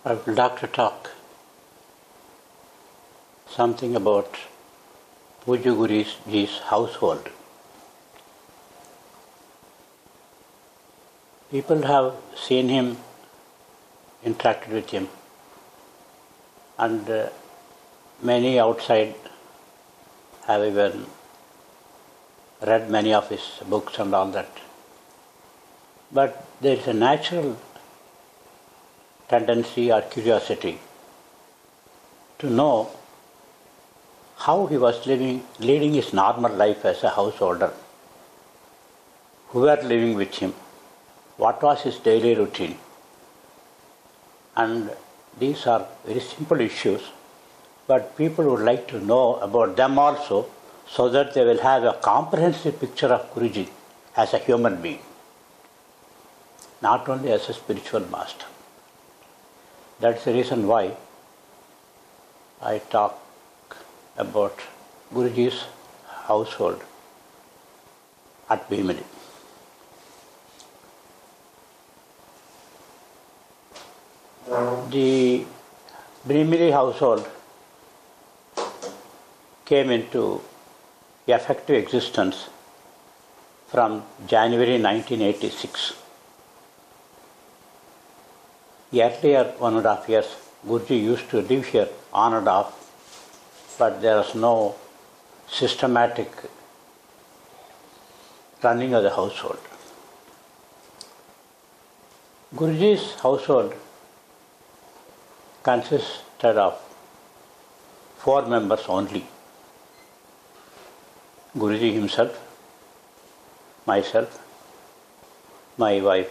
I would like to talk something about Gurujis' household. People have seen him, interacted with him, and many outside have even read many of his books and all that. But there is a natural tendency or curiosity to know how he was leading his normal life as a householder. Who were living with him? What was his daily routine? And these are very simple issues, but people would like to know about them also, so that they will have a comprehensive picture of Guruji as a human being, not only as a spiritual master. That's the reason why I talk about Guruji's household at Bheemili. The Bheemili household came into effective existence from January 1986. Earlier 1.5 years, Guruji used to live here on and off, but there was no systematic running of the household. Guruji's household consisted of 4 members only. Guruji himself, myself, my wife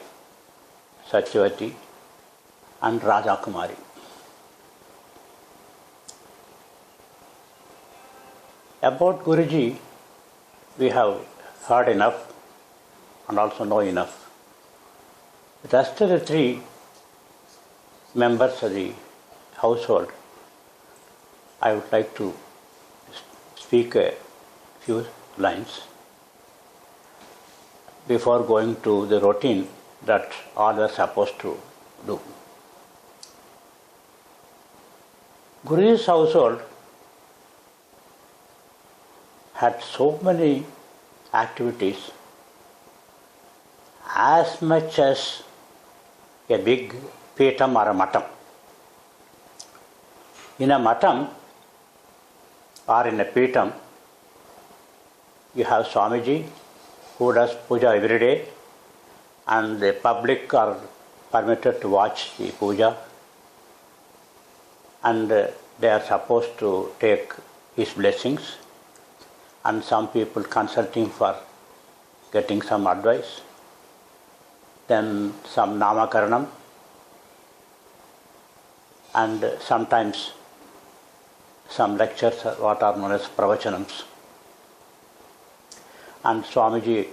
Satyavati, and Raja Kumari. About Guruji, we have heard enough and also know enough. The rest of the 3 members of the household, I would like to speak a few lines before going to the routine that all are supposed to do. Guruji's household had so many activities, as much as a big peetam or a matam. In a matam or in a peetam, you have Swamiji who does puja every day, and the public are permitted to watch the puja, and they are supposed to take his blessings, and some people consult him for getting some advice. Then some namakaranam, and sometimes some lectures, what are known as pravachanams. And Swamiji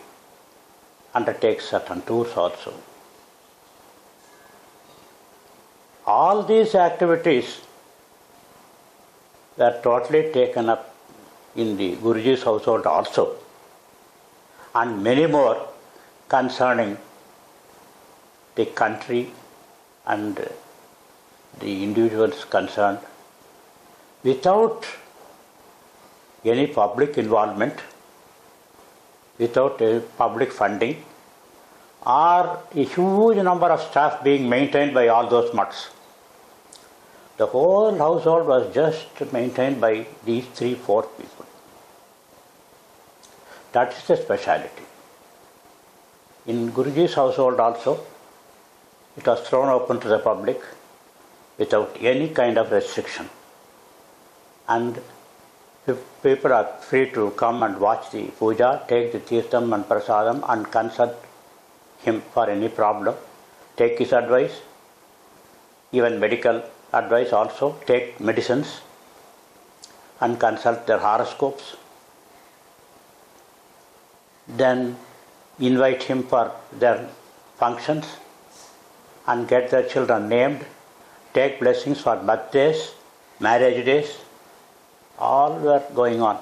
undertakes certain tours also. All these activities were totally taken up in the Guruji's household also, and many more concerning the country and the individuals concerned, without any public involvement, without a public funding, or a huge number of staff being maintained by all those mutts. The whole household was just maintained by these 3-4 people. That is the speciality. In Guruji's household also, it was thrown open to the public without any kind of restriction. And people are free to come and watch the puja, take the tirtham and prasadam, and consult him for any problem, take his advice, even medical advice also, take medicines and consult their horoscopes. Then invite him for their functions and get their children named, take blessings for birthdays, marriage days. All were going on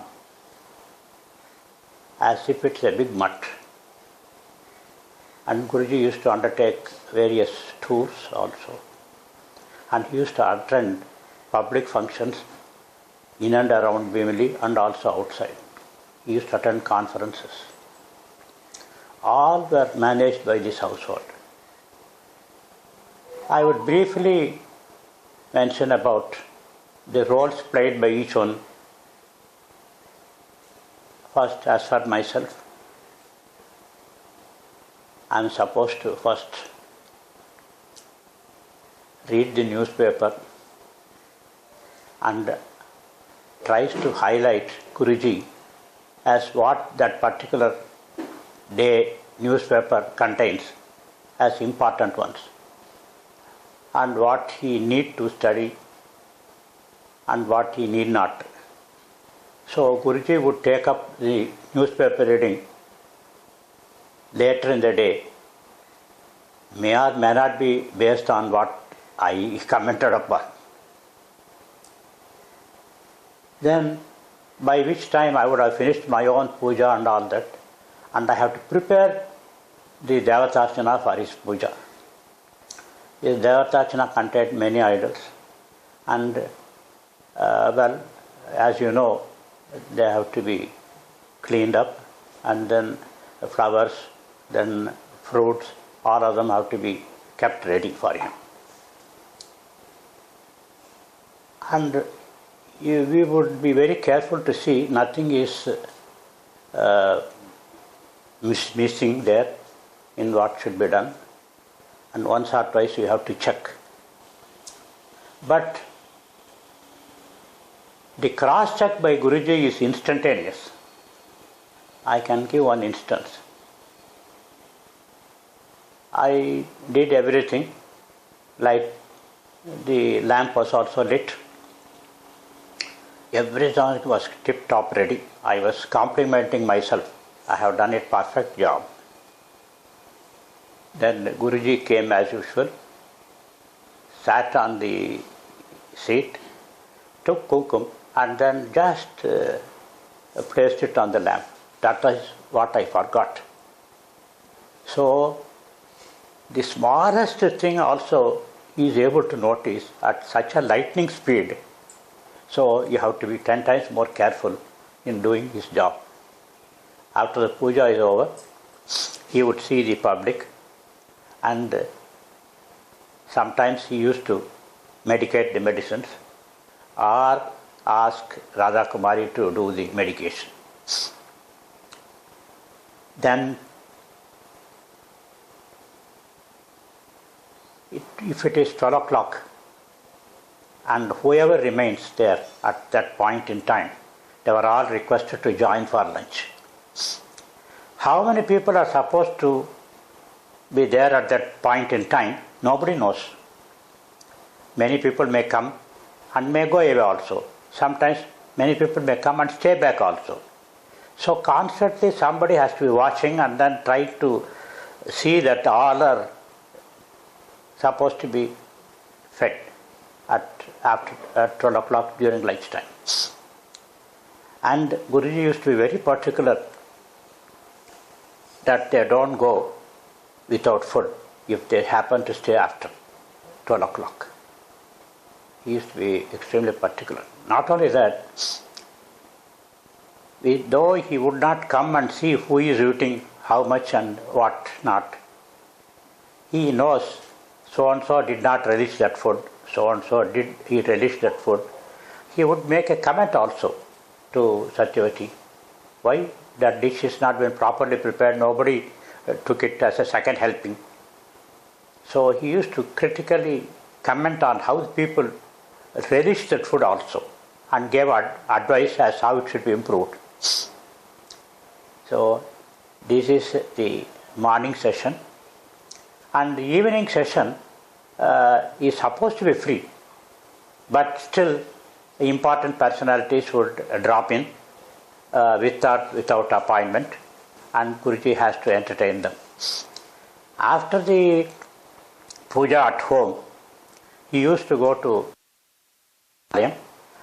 as if it's a big mutt. And Guruji used to undertake various tours also. and he used to attend public functions in and around Bheemili and also outside. He used to attend conferences. All were managed by this household. I would briefly mention about the roles played by each one. First, as for myself, I am supposed to first read the newspaper and tries to highlight Guruji as what that particular day newspaper contains as important ones, and what he need to study and what he need not. So Guruji would take up the newspaper reading later in the day, may or may not be based on what I commented upon. Then by which time I would have finished my own puja and all that, and I have to prepare the Devatarchana for his puja. His Devatarchana contained many idols, and well, as you know, they have to be cleaned up, and then flowers, then fruits, all of them have to be kept ready for him. And we would be very careful to see nothing is missing there in what should be done, and once or twice you have to check. But the cross check by Guruji is instantaneous. I can give one instance. I did everything, like the lamp was also lit. Everything was tip-top ready. I was complimenting myself. I have done a perfect job. Then Guruji came as usual, sat on the seat, took kumkum, and then just placed it on the lamp. That is what I forgot. So the smallest thing also he is able to notice at such a lightning speed. So you have to be 10 times more careful in doing his job. After the puja is over, he would see the public, and sometimes he used to medicate the medicines or ask Radha Kumari to do the medication. Then if it is 12 o'clock and whoever remains there at that point in time, they were all requested to join for lunch. How many people are supposed to be there at that point in time? Nobody knows. Many people may come and may go away also. Sometimes many people may come and stay back also. So constantly somebody has to be watching and then try to see that all are supposed to be fed at 12 o'clock during lunchtime. And Guruji used to be very particular that they don't go without food if they happen to stay after 12 o'clock. He used to be extremely particular. Not only that, though he would not come and see who is eating how much and what not, he knows so-and-so did not relish that food, so-and-so did he relish that food. He would make a comment also to Satyavati. Why that dish is not been properly prepared, nobody took it as a second helping. So he used to critically comment on how people relish that food also and gave advice as how it should be improved. So this is the morning session, and the evening session is supposed to be free, but still important personalities would drop in without appointment, and Guruji has to entertain them. After the puja at home, he used to go to Alayam,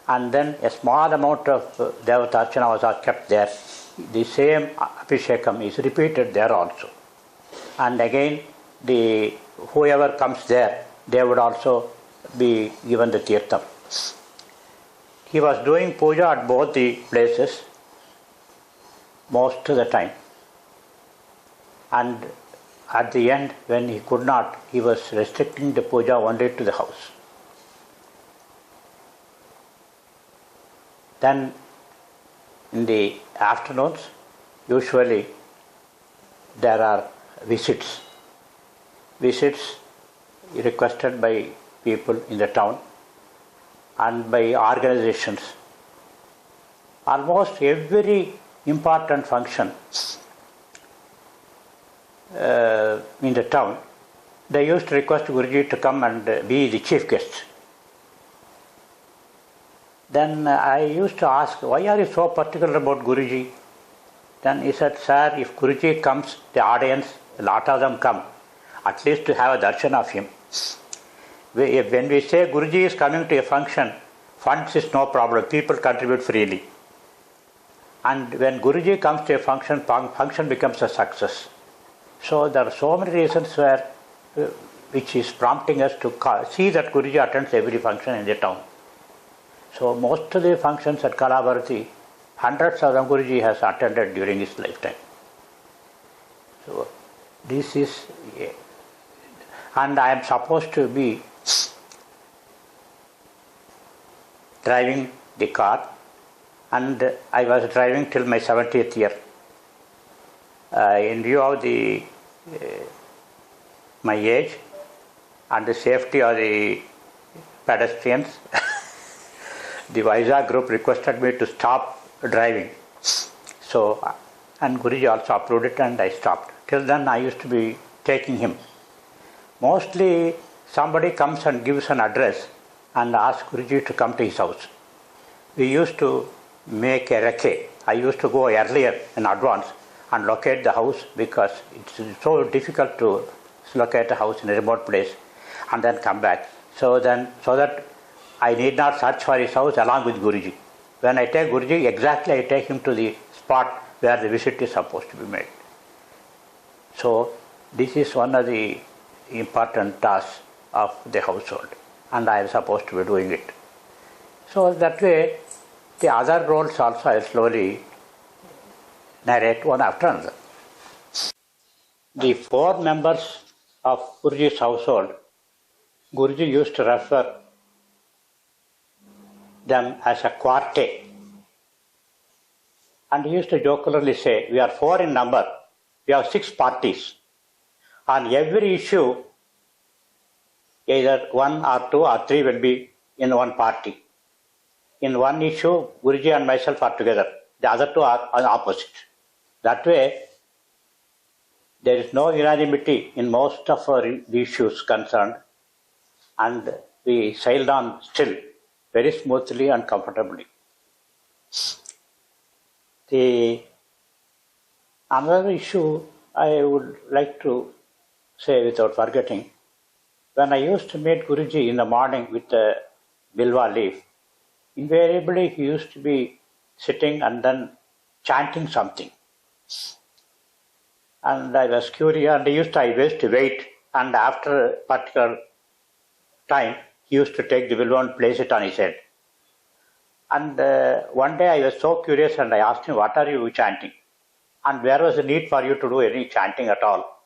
and then a small amount of Devatarchana was kept there. The same Abhishekam is repeated there also. And again, whoever comes there, they would also be given the tirtham. He was doing puja at both the places most of the time. And at the end, when he could not, he was restricting the puja only to the house. Then in the afternoons, usually there are visits requested by people in the town and by organizations. Almost every important function in the town, they used to request Guruji to come and be the chief guest. Then I used to ask, why are you so particular about Guruji? Then he said, sir, if Guruji comes, the audience, a lot of them come, at least to have a darshan of him. When we say Guruji is coming to a function, funds is no problem, people contribute freely. And when Guruji comes to a function, function becomes a success. So there are so many reasons which is prompting us to see that Guruji attends every function in the town. So most of the functions at Kalavarati, hundreds of them Guruji has attended during his lifetime. So this is, and I am supposed to be driving the car, and I was driving till my 70th year. In view of my age and the safety of the pedestrians, the Vizag group requested me to stop driving. So, and Guruji also approved it and I stopped. Till then I used to be taking him. Mostly somebody comes and gives an address and asks Guruji to come to his house. We used to make a recce. I used to go earlier in advance and locate the house because it's so difficult to locate a house in a remote place and then come back. So that I need not search for his house along with Guruji. When I take Guruji, exactly I take him to the spot where the visit is supposed to be made. So this is one of the important tasks of the household, and I am supposed to be doing it. So that way, the other roles also I slowly narrate one after another. The 4 members of Guruji's household, Guruji used to refer them as a quartet. And he used to jocularly say, we are 4 in number, we have 6 parties. On every issue, either 1 or 2 or 3 will be in one party. In one issue, Guruji and myself are together. The other 2 are opposite. That way, there is no unanimity in most of our issues concerned, and we sailed on still very smoothly and comfortably. Another issue I would like to say without forgetting, when I used to meet Guruji in the morning with a bilwa leaf, invariably he used to be sitting and then chanting something. And I was curious, and I used to wait, and after a particular time, he used to take the bilwa and place it on his head. And one day I was so curious and I asked him, what are you chanting? And where was the need for you to do any chanting at all?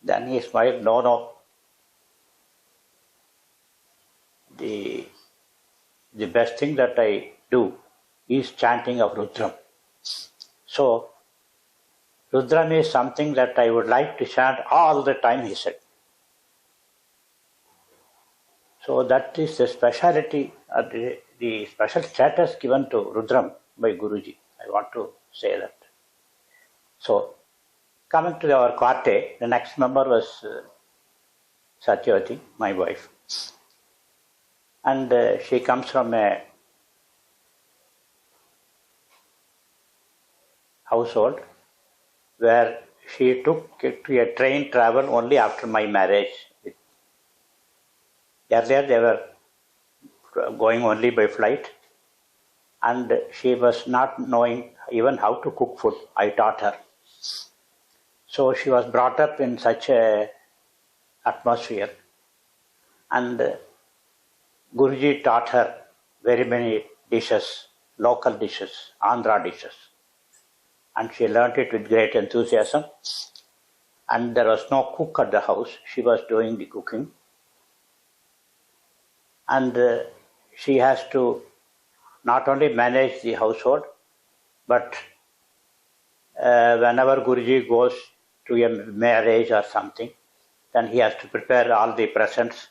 Then he smiled, no. The best thing that I do is chanting of Rudram. So, Rudram is something that I would like to chant all the time, he said. So that is the speciality, the special status given to Rudram by Guruji. I want to say that. So, coming to our quartet, the next member was Satyavati, my wife. And she comes from a household where she took to a train travel only after my marriage. Earlier they were going only by flight, and she was not knowing even how to cook food. I taught her. So she was brought up in such a atmosphere, and Guruji taught her very many dishes, local dishes, Andhra dishes. And she learnt it with great enthusiasm. And there was no cook at the house. She was doing the cooking. And she has to not only manage the household, but whenever Guruji goes to a marriage or something, then he has to prepare all the presents.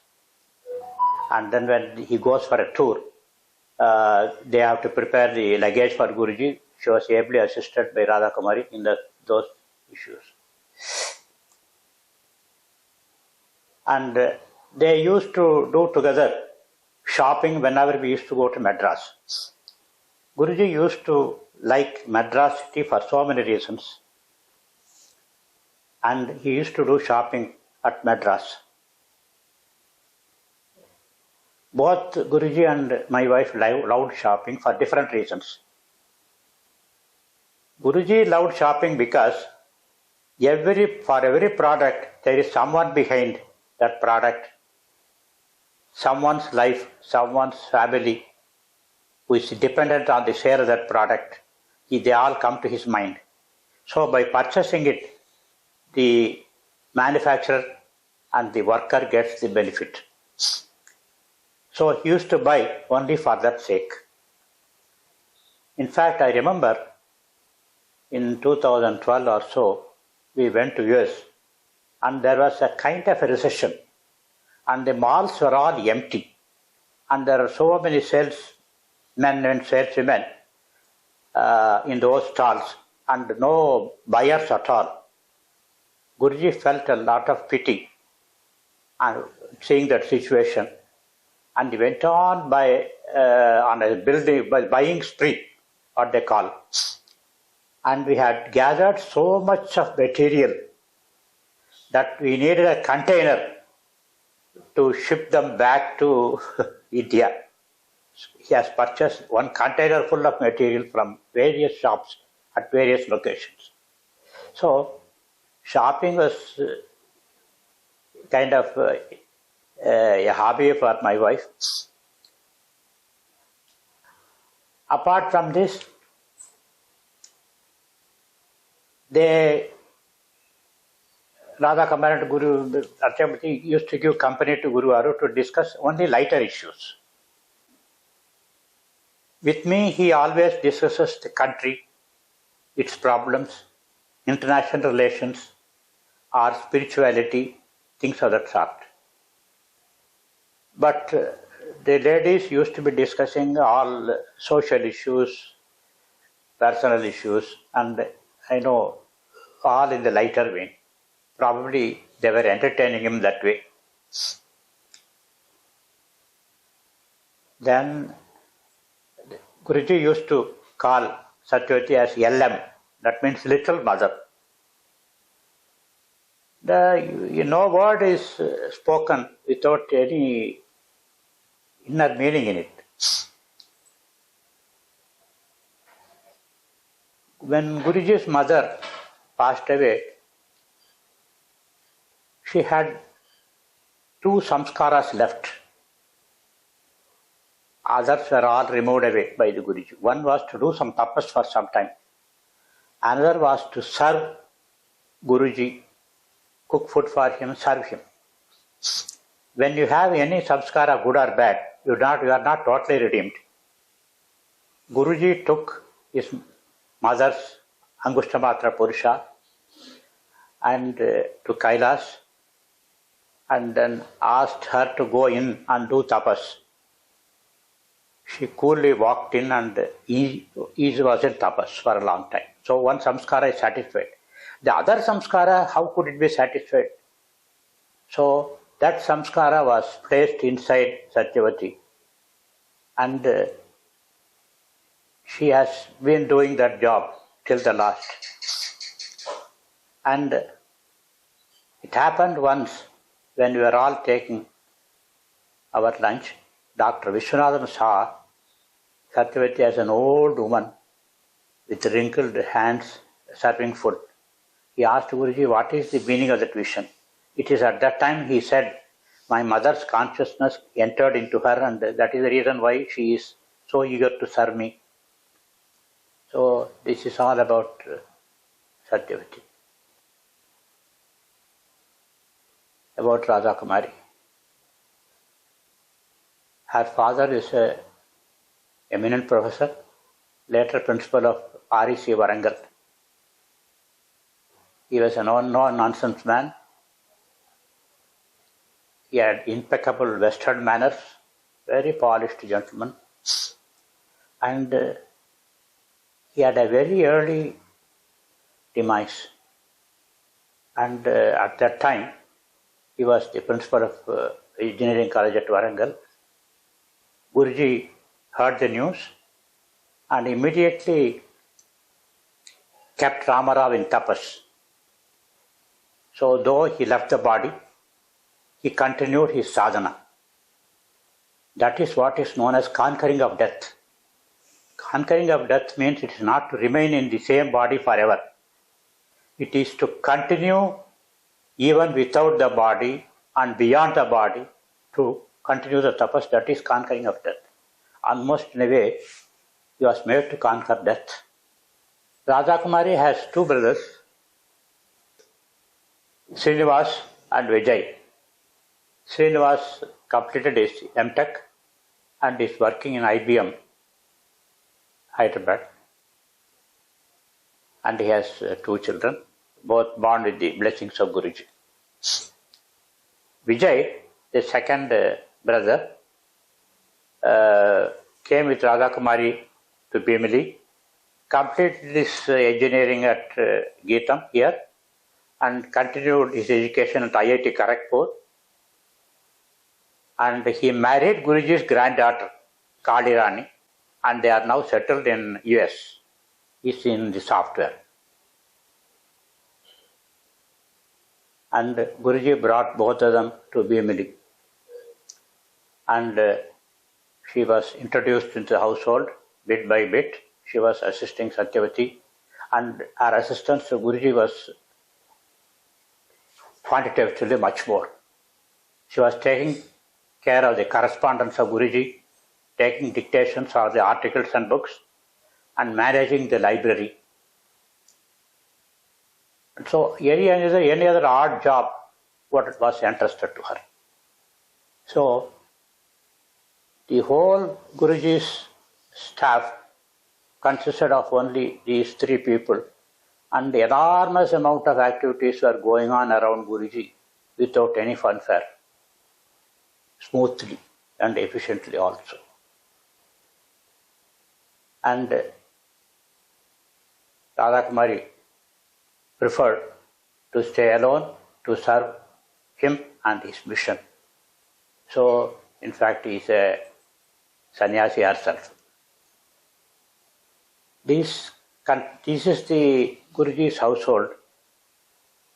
And then when he goes for a tour, they have to prepare the luggage for Guruji. She was ably assisted by Radha Kumari in those issues. And they used to do together shopping whenever we used to go to Madras. Guruji used to like Madras city for so many reasons. And he used to do shopping at Madras. Both Guruji and my wife loved shopping for different reasons. Guruji loved shopping because for every product there is someone behind that product, someone's life, someone's family who is dependent on the sale of that product. They all come to his mind. So by purchasing it, the manufacturer and the worker gets the benefit. So he used to buy only for that sake. In fact, I remember in 2012 or so, we went to US and there was a kind of a recession and the malls were all empty and there are so many salesmen and saleswomen in those stalls and no buyers at all. Guruji felt a lot of pity and seeing that situation, and he went on on a buying spree, what they call. And we had gathered so much of material that we needed a container to ship them back to India. He has purchased one container full of material from various shops at various locations. So shopping was kind of a hobby for my wife. Apart from this, Radha Kumari and Guru Archamurti used to give company to Guru Aru to discuss only lighter issues. With me, he always discusses the country, its problems, international relations, or spirituality, things of that sort. But the ladies used to be discussing all social issues, personal issues, and I know all in the lighter vein. Probably they were entertaining him that way. Then Guruji used to call Satyavati as LM, that means little mother. No word is spoken without any inner meaning in it. When Guruji's mother passed away, she had 2 samskaras left. Others were all removed away by the Guruji. One was to do some tapas for some time. Another was to serve Guruji, cook food for him, serve him. When you have any samskara, good or bad, you are not totally redeemed. Guruji took his mother's Angushtamatra Purusha and to Kailas and then asked her to go in and do tapas. She coolly walked in and he was in tapas for a long time. So one samskara is satisfied. The other samskara, how could it be satisfied? So that samskara was placed inside Satyavati and she has been doing that job till the last. And it happened once when we were all taking our lunch. Dr. Vishwanathan saw Satyavati as an old woman with wrinkled hands serving food. He asked Guruji, what is the meaning of that vision? It is at that time he said, my mother's consciousness entered into her, and that is the reason why she is so eager to serve me. So this is all about Satyavati. About Radha Kumari. Her father is an eminent professor, later principal of REC Warangal. He was a no-nonsense man. He had impeccable Western manners, very polished gentleman. And he had a very early demise. And at that time, he was the principal of Engineering College at Warangal. Guruji heard the news and immediately kept Ramarao in tapas. So though he left the body, he continued his sadhana. That is what is known as conquering of death. Conquering of death means it is not to remain in the same body forever. It is to continue even without the body and beyond the body to continue the tapas. That is conquering of death. Almost in a way, he was made to conquer death. Radha Kumari has two brothers, Srinivas and Vijay. Srinivas completed his M.Tech and is working in IBM, Hyderabad. And he has two children, both born with the blessings of Guruji. Vijay, the second brother, came with Radha Kumari to Bheemili, completed his engineering at Geetam here, and continued his education at IIT Kharagpur. And he married Guruji's granddaughter, Kali Rani, and they are now settled in US. He's in the software. And Guruji brought both of them to Bheemili. And she was introduced into the household bit by bit. She was assisting Satyavati, and her assistance to Guruji was quantitatively much more. She was taking care of the correspondence of Guruji, taking dictations of the articles and books, and managing the library. And so any other odd job what was entrusted to her. So the whole Guruji's staff consisted of only these three people, and the enormous amount of activities were going on around Guruji without any fanfare, smoothly and efficiently also. And Radha Kumari preferred to stay alone to serve him and his mission. So, in fact, he is a sannyasi herself. This is the Guruji's household